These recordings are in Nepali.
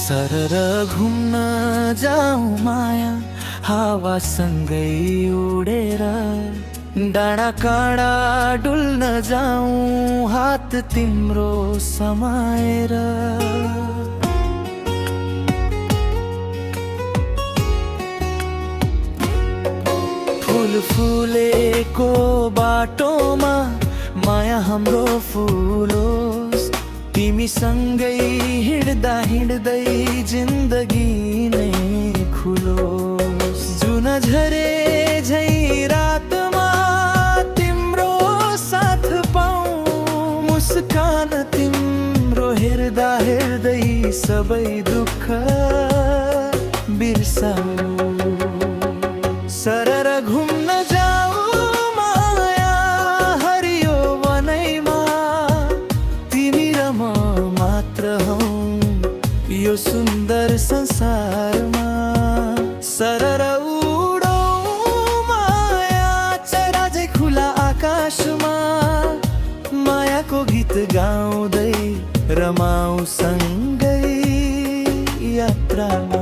सरर घुम्न जाऊ माया हावासँगै उडेर, डाँडा काँडा डुल्न जाऊ हात तिम्रो समाएर। फुल फुलेको बाटोमा माया हाम्रो फुलोस्, तिमीसँगै हिँड्दा हिँड्दै जिन्दगी नै खुलोस्। जुन झरे झै रातमा तिम्रो साथ पाऊँ, मुस्कान तिम्रो हेर्दा हेर्दै सबै दुःख बिर्साऊ। सरर घुम्न जाऊ माया हरियो वनैमा, तिमी र म मात्र हौ यो सुन्दर संसारमा। सरर उडौ माया चराझै खुला आकाशमा, मायाको गीत गाउँदै रमाऊ सँगै यात्रामा।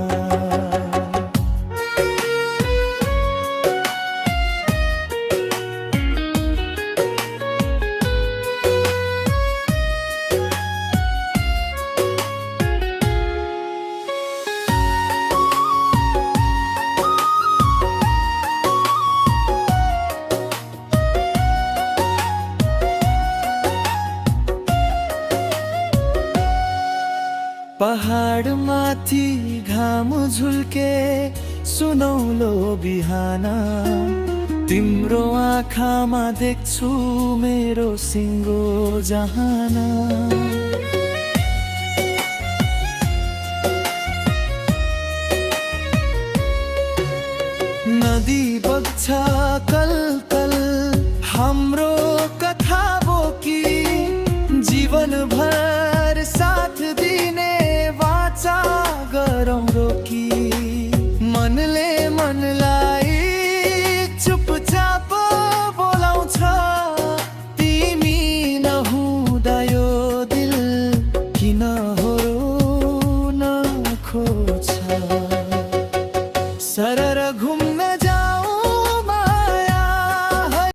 पहाड माथि घाम झुल्के सुनौलो बिहान, तिम्रो आँखामा देख्छु मेरो सिङ्गो जहान। नदी बग्छ कल कल हाम्रो कथा बोकी, जीवन भर